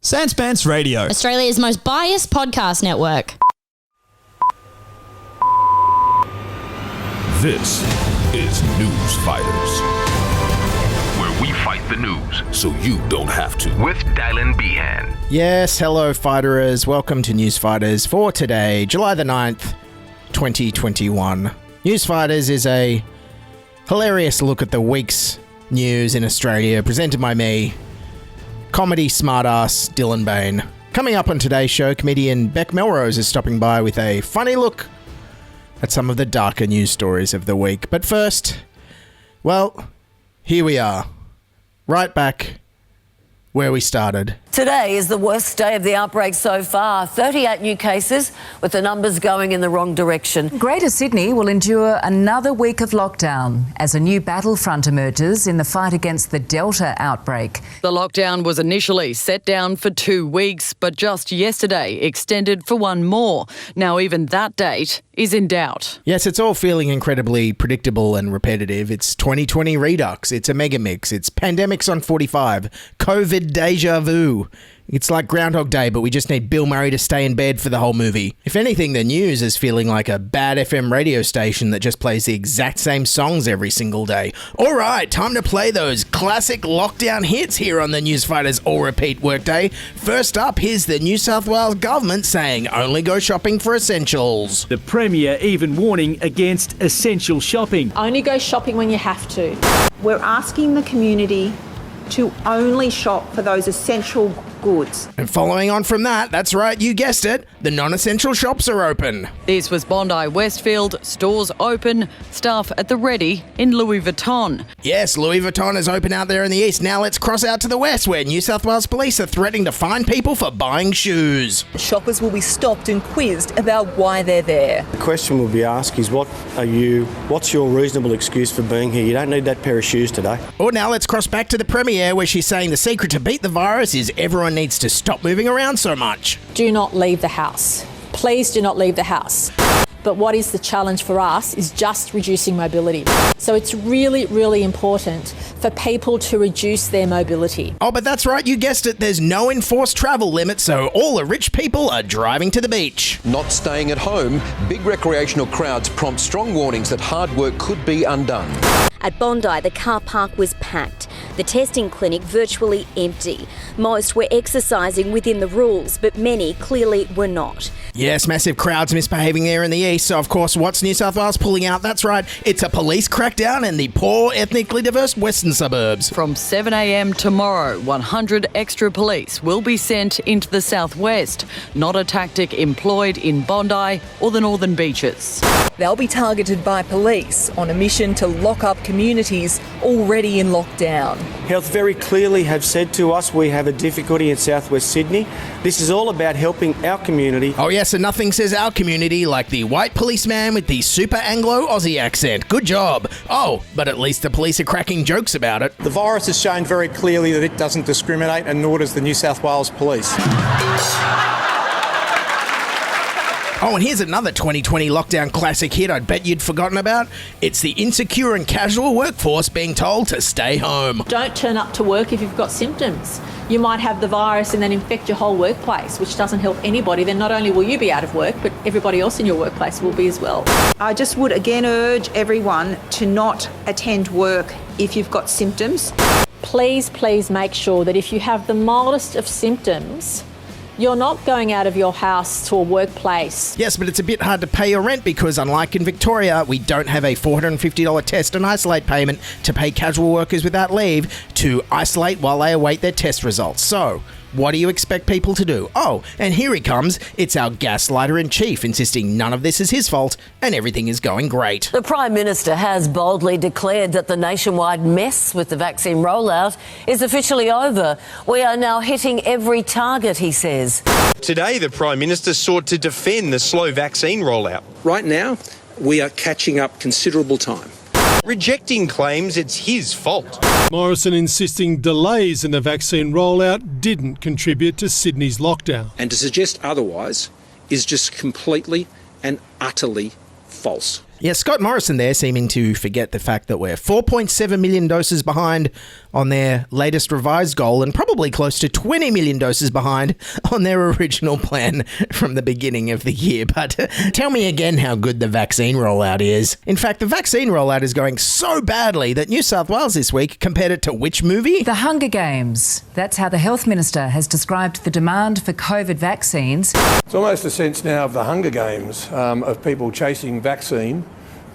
Sans Pants Radio, Australia's most biased podcast network. This is Newsfighters, where we fight the news so you don't have to. With Dylan Behan. Yes, hello fighterers. Welcome to Newsfighters for today, July the 9th, 2021. Newsfighters is a hilarious look at the week's news in Australia, presented by me, comedy smartass Dylan Behan. Coming up on today's show, comedian Bec Melrose is stopping by with a funny look at some of the darker news stories of the week. But first, well, here we are, right back where we started. Today is the worst day of the outbreak so far. 38 new cases, with the numbers going in the wrong direction. Greater Sydney will endure another week of lockdown as a new battlefront emerges in the fight against the Delta outbreak. The lockdown was initially set down for 2 weeks, but just yesterday extended for one more. Now even that date is in doubt. Yes, it's all feeling incredibly predictable and repetitive. It's 2020 Redux, it's a mega mix, it's pandemics on 45, COVID deja vu. It's like Groundhog Day, but we just need Bill Murray to stay in bed for the whole movie. If anything, the news is feeling like a bad FM radio station that just plays the exact same songs every single day. All right, time to play those classic lockdown hits here on the Newsfighters All Repeat Workday. First up, here's the New South Wales government saying only go shopping for essentials. The Premier even warning against essential shopping. Only go shopping when you have to. We're asking the community to only shop for those essential goods. And following on from that, that's right, you guessed it, the non-essential shops are open. This was Bondi Westfield, stores open, staff at the ready in Louis Vuitton. Yes, Louis Vuitton is open out there in the east. Now let's cross out to the west, where New South Wales police are threatening to fine people for buying shoes. Shoppers will be stopped and quizzed about why they're there. The question will be asked is what's your reasonable excuse for being here? You don't need that pair of shoes today. Or now let's cross back to the Premier, where she's saying the secret to beat the virus is everyone needs to stop moving around so much. Do not leave the house. Please do not leave the house. But what is the challenge for us is just reducing mobility. So it's really, really important for people to reduce their mobility. Oh, but that's right, you guessed it. There's no enforced travel limit, so all the rich people are driving to the beach. Not staying at home, big recreational crowds prompt strong warnings that hard work could be undone. At Bondi, the car park was packed. The testing clinic virtually empty. Most were exercising within the rules, but many clearly were not. Yes, massive crowds misbehaving there in the east. So, of course, what's New South Wales pulling out? That's right, it's a police crackdown in the poor, ethnically diverse western suburbs. From 7 a.m. tomorrow, 100 extra police will be sent into the southwest, not a tactic employed in Bondi or the northern beaches. They'll be targeted by police on a mission to lock up communities already in lockdown. Health very clearly have said to us we have a difficulty in southwest Sydney. This is all about helping our community. Oh yes, and nothing says our community like the white policeman with the super Anglo-Aussie accent. Good job. Oh, but at least the police are cracking jokes about it. The virus has shown very clearly that it doesn't discriminate, and nor does the New South Wales Police. Oh, and here's another 2020 lockdown classic hit I'd bet you'd forgotten about. It's the insecure and casual workforce being told to stay home. Don't turn up to work if you've got symptoms. You might have the virus and then infect your whole workplace, which doesn't help anybody. Then not only will you be out of work, but everybody else in your workplace will be as well. I just would again urge everyone to not attend work if you've got symptoms. Please, please make sure that if you have the mildest of symptoms, you're not going out of your house to a workplace. Yes, but it's a bit hard to pay your rent because, unlike in Victoria, we don't have a $450 test and isolate payment to pay casual workers without leave to isolate while they await their test results. So, what do you expect people to do? Oh, and here he comes. It's our gaslighter-in-chief insisting none of this is his fault and everything is going great. The Prime Minister has boldly declared that the nationwide mess with the vaccine rollout is officially over. We are now hitting every target, he says. Today, the Prime Minister sought to defend the slow vaccine rollout. Right now, we are catching up considerable time. Rejecting claims it's his fault. Morrison insisting delays in the vaccine rollout didn't contribute to Sydney's lockdown. And to suggest otherwise is just completely and utterly false. Yeah, Scott Morrison there seeming to forget the fact that we're 4.7 million doses behind on their latest revised goal and probably close to 20 million doses behind on their original plan from the beginning of the year. But tell me again how good the vaccine rollout is. In fact, the vaccine rollout is going so badly that New South Wales this week compared it to which movie? The Hunger Games. That's how the Health Minister has described the demand for COVID vaccines. It's almost a sense now of the Hunger Games, of people chasing vaccine.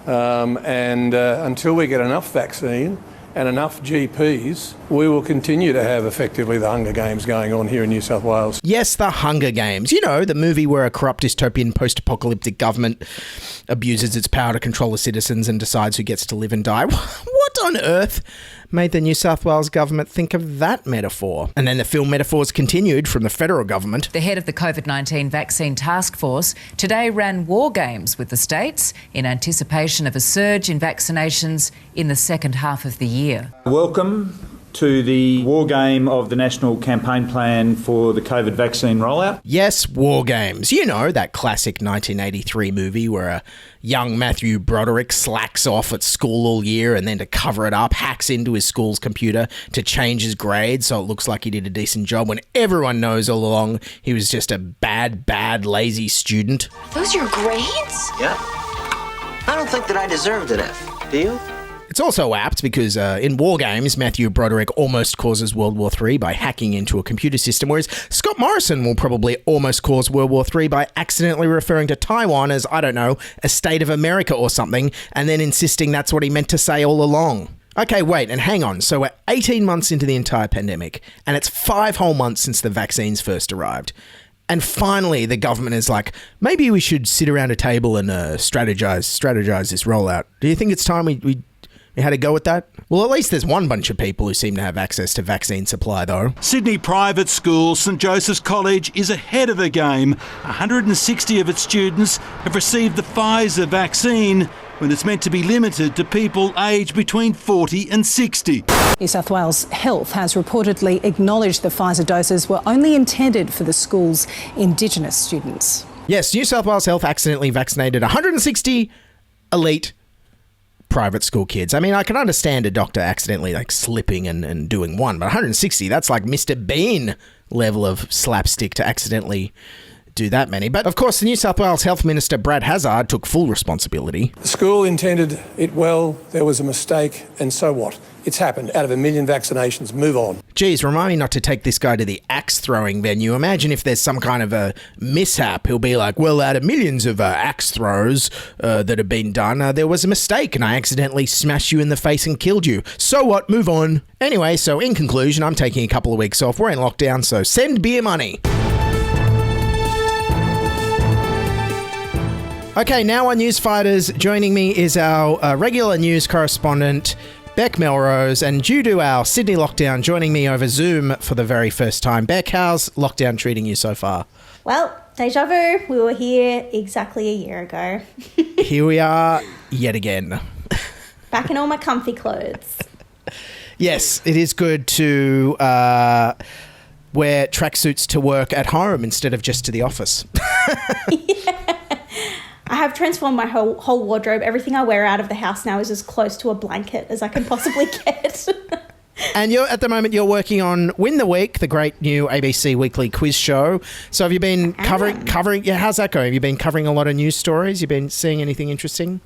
Until we get enough vaccine and enough GPs, we will continue to have effectively the Hunger Games going on here in New South Wales. Yes, the Hunger Games. You know, the movie where a corrupt dystopian post-apocalyptic government abuses its power to control the citizens and decides who gets to live and die. What on earth made the New South Wales government think of that metaphor? And then the film metaphors continued from the federal government. The head of the COVID-19 vaccine task force today ran war games with the states in anticipation of a surge in vaccinations in the second half of the year. Welcome to the war game of the National Campaign Plan for the COVID vaccine rollout. Yes, war games. You know, that classic 1983 movie where a young Matthew Broderick slacks off at school all year and then to cover it up, hacks into his school's computer to change his grades so it looks like he did a decent job when everyone knows all along he was just a bad, lazy student. Those your grades? Yeah. I don't think that I deserved an F. Do you? It's also apt because in war games, Matthew Broderick almost causes World War III by hacking into a computer system, whereas Scott Morrison will probably almost cause World War III by accidentally referring to Taiwan as, I don't know, a state of America or something, and then insisting that's what he meant to say all along. Okay, wait, and hang on. So we're 18 months into the entire pandemic, and it's 5 whole months since the vaccines first arrived. And finally, the government is like, maybe we should sit around a table and strategize this rollout. Do you think it's time we had a go at that? Well, at least there's one bunch of people who seem to have access to vaccine supply, though. Sydney private school St Joseph's College is ahead of the game. 160 of its students have received the Pfizer vaccine when it's meant to be limited to people aged between 40 and 60. New South Wales Health has reportedly acknowledged the Pfizer doses were only intended for the school's Indigenous students. Yes, New South Wales Health accidentally vaccinated 160 elite private school kids. I mean, I can understand a doctor accidentally slipping and doing one, but 160, that's like Mr. Bean level of slapstick to accidentally do that many. But of course, the New South Wales Health Minister Brad Hazzard took full responsibility. The school intended it well, there was a mistake, and so what? It's happened. Out of 1 million vaccinations, move on. Geez, remind me not to take this guy to the axe throwing venue. Imagine if there's some kind of a mishap. He'll be like, well, out of millions of axe throws that have been done, there was a mistake and I accidentally smashed you in the face and killed you. So what? Move on. Anyway, so in conclusion, I'm taking a couple of weeks off. We're in lockdown, so send beer money. Okay, now on Newsfighters, joining me is our regular news correspondent, Bec Melrose, and due to our Sydney lockdown, joining me over Zoom for the very first time. Bec, how's lockdown treating you so far? Well, deja vu. We were here exactly a year ago. Here we are yet again. Back in all my comfy clothes. Yes, it is good to wear tracksuits to work at home instead of just to the office. I have transformed my whole wardrobe. Everything I wear out of the house now is as close to a blanket as I can possibly get. And at the moment you're working on Win the Week, the great new ABC weekly quiz show. So have you been covering? Yeah, how's that going? Have you been covering a lot of news stories? You've been seeing anything interesting?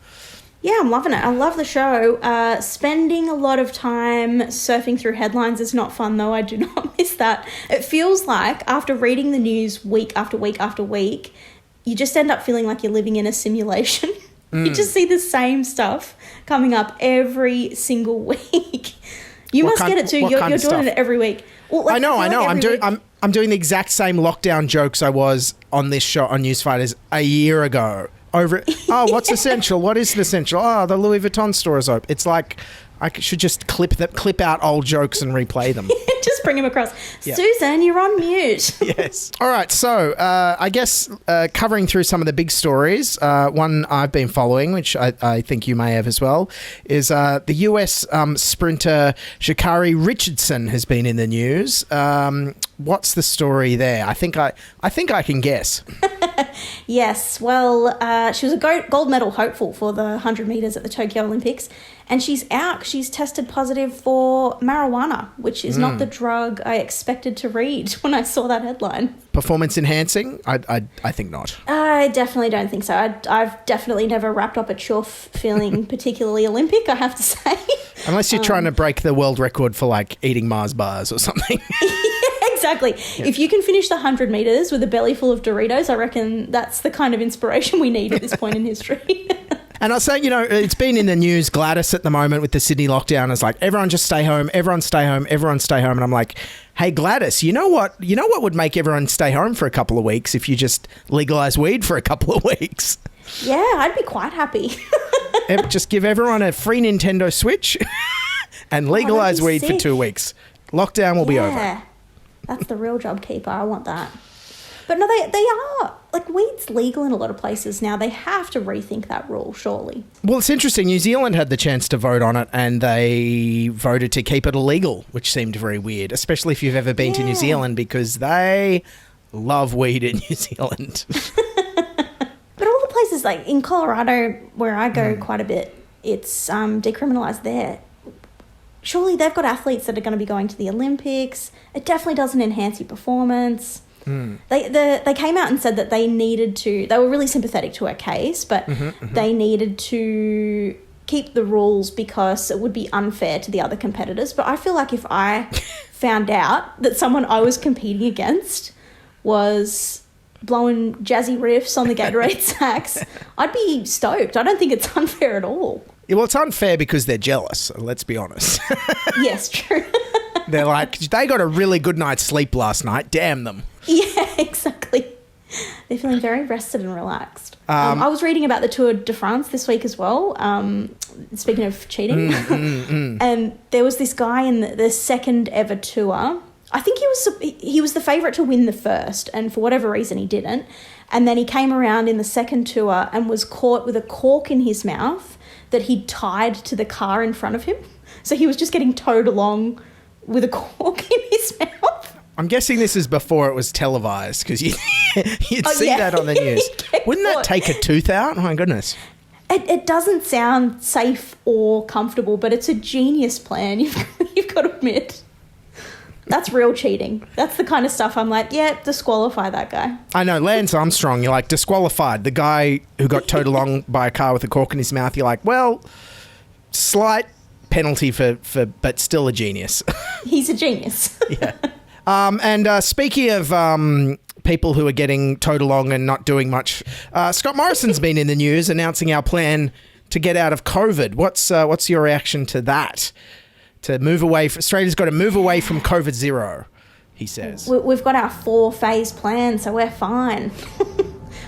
Yeah, I'm loving it. I love the show. Spending a lot of time surfing through headlines is not fun, though. I do not miss that. It feels like after reading the news week after week after week, you just end up feeling like you're living in a simulation. You just see the same stuff coming up every single week. You must get it too. You're doing it every week. Well, I know. I'm doing the exact same lockdown jokes I was on this show on Newsfighters a year ago. What's essential? What isn't essential? Oh, the Louis Vuitton store is open. It's like I should just clip out old jokes and replay them. Just bring them across. Yep. Susan, you're on mute. Yes. All right. So I guess covering through some of the big stories, one I've been following, which I think you may have as well, is the US sprinter Sha'Carri Richardson has been in the news. What's the story there? I think I can guess. Yes, well, she was a gold medal hopeful for the 100 metres at the Tokyo Olympics, and she's out. She's tested positive for marijuana, which is not the drug I expected to read when I saw that headline. Performance enhancing? I think not. I definitely don't think so. I've definitely never wrapped up a chuff feeling particularly Olympic, I have to say. Unless you're trying to break the world record for like eating Mars bars or something. Exactly. Yeah. If you can finish the 100 metres with a belly full of Doritos, I reckon that's the kind of inspiration we need at this point in history. And I was saying, it's been in the news, Gladys at the moment with the Sydney lockdown is like, everyone just stay home, everyone stay home, everyone stay home. And I'm like, hey, Gladys, you know what would make everyone stay home for a couple of weeks if you just legalise weed for a couple of weeks? Yeah, I'd be quite happy. Just give everyone a free Nintendo Switch and legalise weed for 2 weeks. Lockdown will be over. That's the real job keeper. I want that. But no, they are. Like, weed's legal in a lot of places now. They have to rethink that rule, surely. Well, it's interesting. New Zealand had the chance to vote on it and they voted to keep it illegal, which seemed very weird, especially if you've ever been to New Zealand, because they love weed in New Zealand. But all the places, like in Colorado, where I go quite a bit, it's decriminalised there. Surely they've got athletes that are going to be going to the Olympics. It definitely doesn't enhance your performance. They came out and said that they needed to... They were really sympathetic to her case, but they needed to keep the rules because it would be unfair to the other competitors. But I feel like if I found out that someone I was competing against was blowing jazzy riffs on the Gatorade sax, I'd be stoked. I don't think it's unfair at all. Yeah, well, it's unfair because they're jealous, let's be honest. Yes, true. They're like, they got a really good night's sleep last night. Damn them. Yeah, exactly. They're feeling very rested and relaxed. I was reading about the Tour de France this week as well, speaking of cheating. And there was this guy in the second ever tour. I think he was the favourite to win the first, and for whatever reason he didn't. And then he came around in the second tour and was caught with a cork in his mouth that he'd tied to the car in front of him. So he was just getting towed along with a cork in his mouth. I'm guessing this is before it was televised, because you'd see that on the news. Wouldn't that take a tooth out? Oh, my goodness. It doesn't sound safe or comfortable, but it's a genius plan, you've got to admit. That's real cheating. That's the kind of stuff I'm like, yeah, disqualify that guy. I know, Lance Armstrong, you're like, disqualified. The guy who got towed along by a car with a cork in his mouth, you're like, well, slight penalty for but still a genius. He's a genius. Yeah. And speaking of people who are getting towed along and not doing much, Scott Morrison's been in the news announcing our plan to get out of COVID. What's your reaction to that? To move away, Australia's got to move away from COVID zero, he says. We've got our 4-phase plan, so we're fine.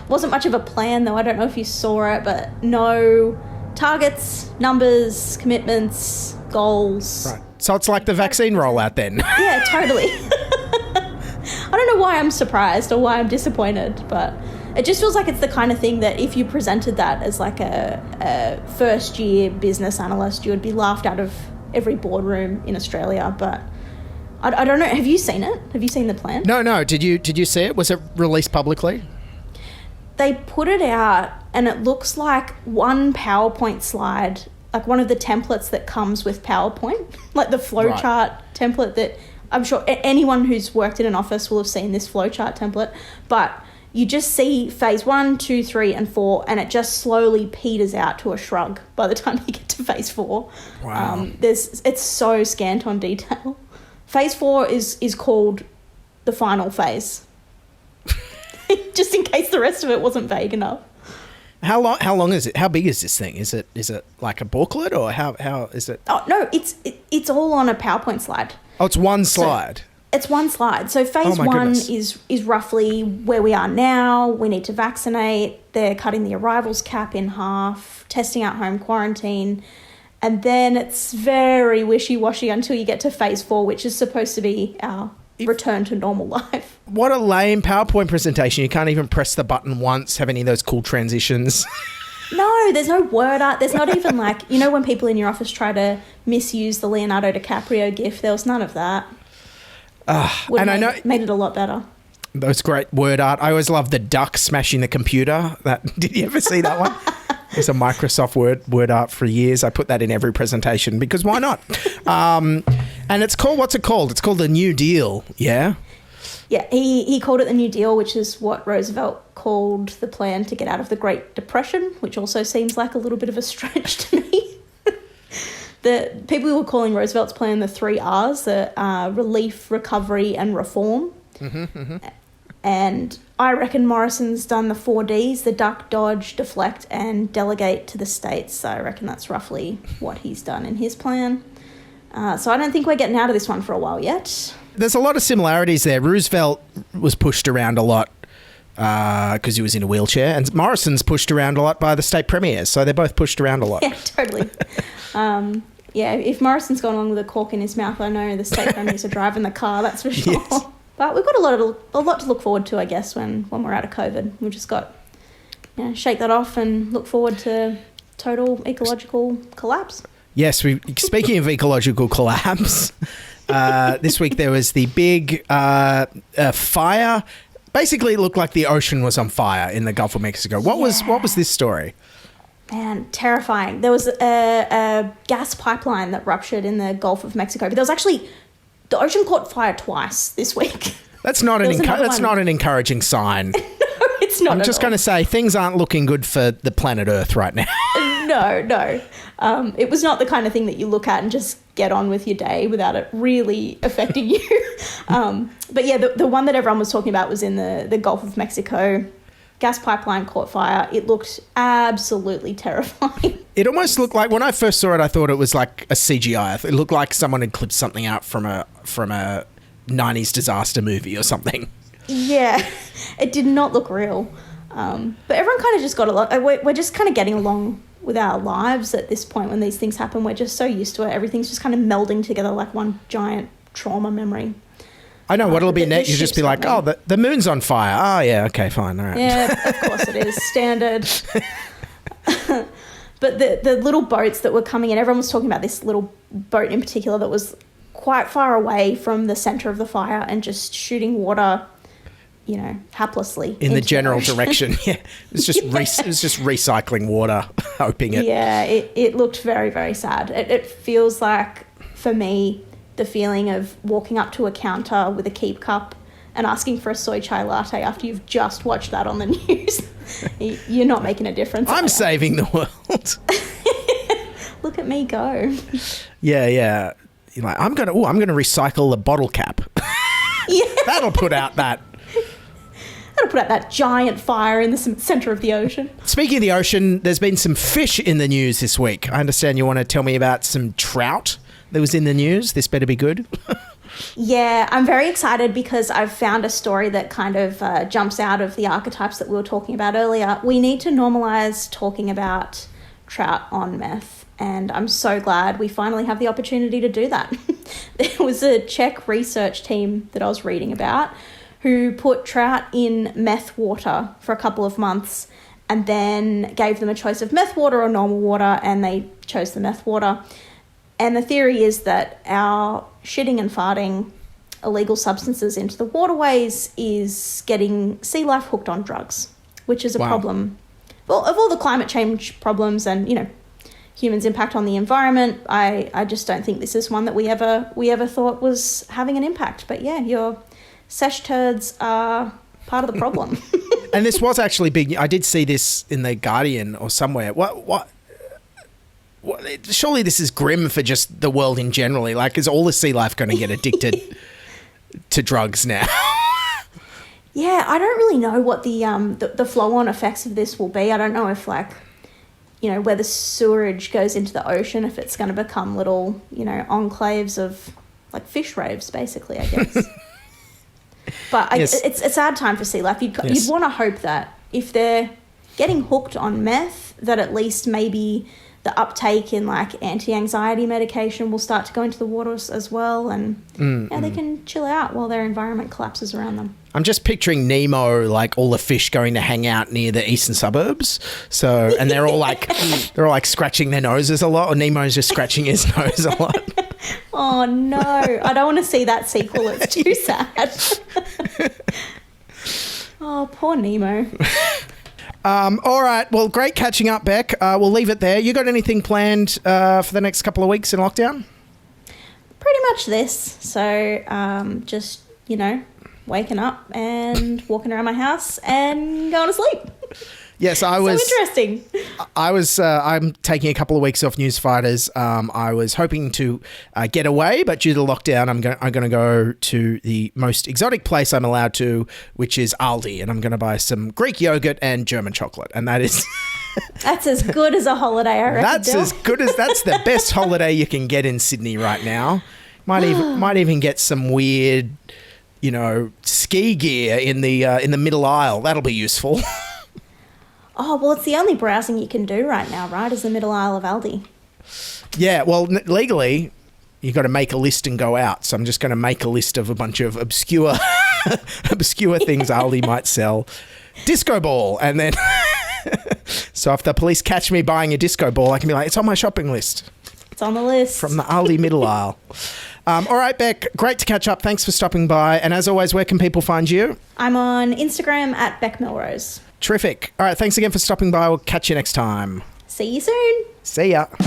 Wasn't much of a plan, though. I don't know if you saw it, but no targets, numbers, commitments, goals. Right. So it's like the vaccine rollout then. Yeah, totally. I don't know why I'm surprised or why I'm disappointed, but it just feels like it's the kind of thing that if you presented that as like a first-year business analyst, you would be laughed out of every boardroom in Australia. But I don't know. Have you seen it? Have you seen the plan? No. Did you see it? Was it released publicly? They put it out and it looks like one PowerPoint slide, like one of the templates that comes with PowerPoint, like the flowchart template that I'm sure anyone who's worked in an office will have seen this flowchart template. But you just see phase 1, 2, 3 and 4 and it just slowly peters out to a shrug by the time you get to phase 4. Wow. It's so scant on detail. Phase 4 is called the final phase. Just in case the rest of it wasn't vague enough. How long is it? How big is this thing? Is it like a booklet or how is it? Oh no, it's all on a PowerPoint slide. Oh, it's one slide. So it's one slide. So phase 1 is roughly where we are now. We need to vaccinate. They're cutting the arrivals cap in half, testing out home quarantine. And then it's very wishy-washy until you get to phase 4, which is supposed to be our return to normal life. What a lame PowerPoint presentation. You can't even press the button once, have any of those cool transitions. No, there's no word art. There's not even like, you know when people in your office try to misuse the Leonardo DiCaprio gif? There was none of that. And I know made it a lot better. Those great word art. I always love the duck smashing the computer. Did you ever see that one? It's a Microsoft word art for years. I put that in every presentation because why not? And it's called, what's it called? It's called the New Deal, yeah? Yeah, he called it the New Deal, which is what Roosevelt called the plan to get out of the Great Depression, which also seems like a little bit of a stretch to me. The people were calling Roosevelt's plan the 3 R's, relief, recovery and reform. And I reckon Morrison's done the 4 Ds, the duck, dodge, deflect and delegate to the states. So I reckon that's roughly what he's done in his plan. So I don't think we're getting out of this one for a while yet. There's a lot of similarities there. Roosevelt was pushed around a lot because he was in a wheelchair, and Morrison's pushed around a lot by the state premiers. So they're both pushed around a lot. Yeah, totally. If Morrison's gone along with a cork in his mouth, I know the state premiers are driving the car, that's for sure. Yes. But we've got a lot to look forward to, I guess, when we're out of COVID. We've just got shake that off and look forward to total ecological collapse. Yes, speaking of ecological collapse, this week there was the big fire. Basically, it looked like the ocean was on fire in the Gulf of Mexico. What was this story? Man, terrifying. There was a gas pipeline that ruptured in the Gulf of Mexico, but there was actually... The ocean caught fire twice this week. That's not an encouraging sign. No, it's not. I'm just going to say things aren't looking good for the planet Earth right now. No. It was not the kind of thing that you look at and just get on with your day without it really affecting you. But yeah, the one that everyone was talking about was in the Gulf of Mexico. Gas pipeline caught fire. It looked absolutely terrifying. It almost looked like, when I first saw it, I thought it was like a CGI. It looked like someone had clipped something out from a 90s disaster movie or something. Yeah, it did not look real. But everyone kind of just got a lot. We're just kind of getting along with our lives at this point when these things happen. We're just so used to it. Everything's just kind of melding together like one giant trauma memory. I know what it'll be next. You'll just be like, oh, the moon's on fire. Oh, yeah, okay, fine, all right. Yeah, of course it is. Standard. But the little boats that were coming in, everyone was talking about this little boat in particular that was quite far away from the centre of the fire and just shooting water, haplessly. In the general direction, yeah. It was just it was just recycling water, hoping it. Yeah, it looked very, very sad. It feels like, for me, the feeling of walking up to a counter with a keep cup and asking for a soy chai latte after you've just watched that on the news. You're not making a difference. I'm saving the world. Look at me go. Yeah. You're like, I'm gonna recycle the bottle cap. Yeah. That'll put out that giant fire in the centre of the ocean. Speaking of the ocean, there's been some fish in the news this week. I understand you want to tell me about some trout that was in the news. This better be good. Yeah, I'm very excited because I've found a story that kind of jumps out of the archetypes that we were talking about earlier. We need to normalise talking about trout on meth, and I'm so glad we finally have the opportunity to do that. There was a Czech research team that I was reading about who put trout in meth water for a couple of months and then gave them a choice of meth water or normal water, and they chose the meth water. And the theory is that our shitting and farting illegal substances into the waterways is getting sea life hooked on drugs, which is a problem. Well, of all the climate change problems and, humans' impact on the environment, I just don't think this is one that we ever thought was having an impact. But yeah, your sesh turds are part of the problem. And this was actually big. I did see this in The Guardian or somewhere. What? Surely this is grim for just the world in general. Like, is all the sea life going to get addicted to drugs now? Yeah, I don't really know what the flow-on effects of this will be. I don't know if, where the sewerage goes into the ocean, if it's going to become little, enclaves of, fish raves, basically, I guess. But yes. It's a sad time for sea life. You'd want to hope that if they're getting hooked on meth, that at least maybe the uptake in anti-anxiety medication will start to go into the waters as well, and they can chill out while their environment collapses around them. I'm just picturing Nemo, all the fish going to hang out near the eastern suburbs. So, and they're all scratching their noses a lot, or Nemo's just scratching his nose a lot. Oh no, I don't want to see that sequel. It's too sad. Oh, poor Nemo. All right. Well, great catching up, Bec. We'll leave it there. You got anything planned for the next couple of weeks in lockdown? Pretty much this. So just, waking up and walking around my house and going to sleep. Yes, So interesting. I'm taking a couple of weeks off Newsfighters. I was hoping to get away, but due to lockdown, I'm going to go to the most exotic place I'm allowed to, which is Aldi, and I'm going to buy some Greek yogurt and German chocolate, and that is That's as good as a holiday, I reckon. that's the best holiday you can get in Sydney right now. Might even get some weird, ski gear in the middle aisle. That'll be useful. Oh, well, it's the only browsing you can do right now, right, is the middle aisle of Aldi. Yeah, well, legally, you got to make a list and go out. So I'm just going to make a list of a bunch of obscure things Aldi might sell. Disco ball. And then, so if the police catch me buying a disco ball, I can be like, it's on my shopping list. It's on the list. From the Aldi middle aisle. All right, Bec, great to catch up. Thanks for stopping by. And as always, where can people find you? I'm on Instagram at Bec Melrose. Terrific. All right, thanks again for stopping by. We'll catch you next time. See you soon. See ya. All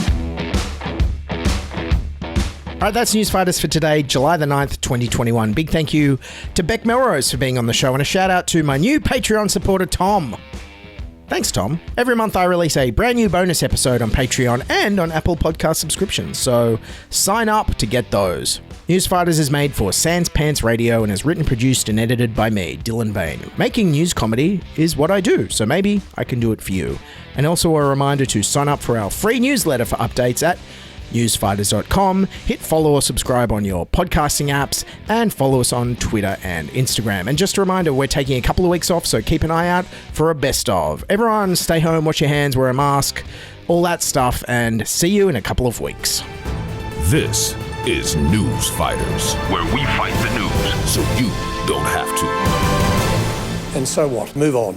right, that's Newsfighters for today, July the 9th, 2021. Big thank you to Bec Melrose for being on the show, and a shout out to my new Patreon supporter, Tom. Thanks, Tom. Every month I release a brand new bonus episode on Patreon and on Apple Podcast subscriptions, so sign up to get those. Newsfighters is made for Sans Pants Radio and is written, produced and edited by me, Dylan Behan. Making news comedy is what I do, so maybe I can do it for you. And also a reminder to sign up for our free newsletter for updates at newsfighters.com. Hit follow or subscribe on your podcasting apps and follow us on Twitter and Instagram. And just a reminder, we're taking a couple of weeks off, so keep an eye out for a best of. Everyone stay home, wash your hands, wear a mask, all that stuff, and see you in a couple of weeks. This is Newsfighters, where we fight the news so you don't have to. And so what? Move on.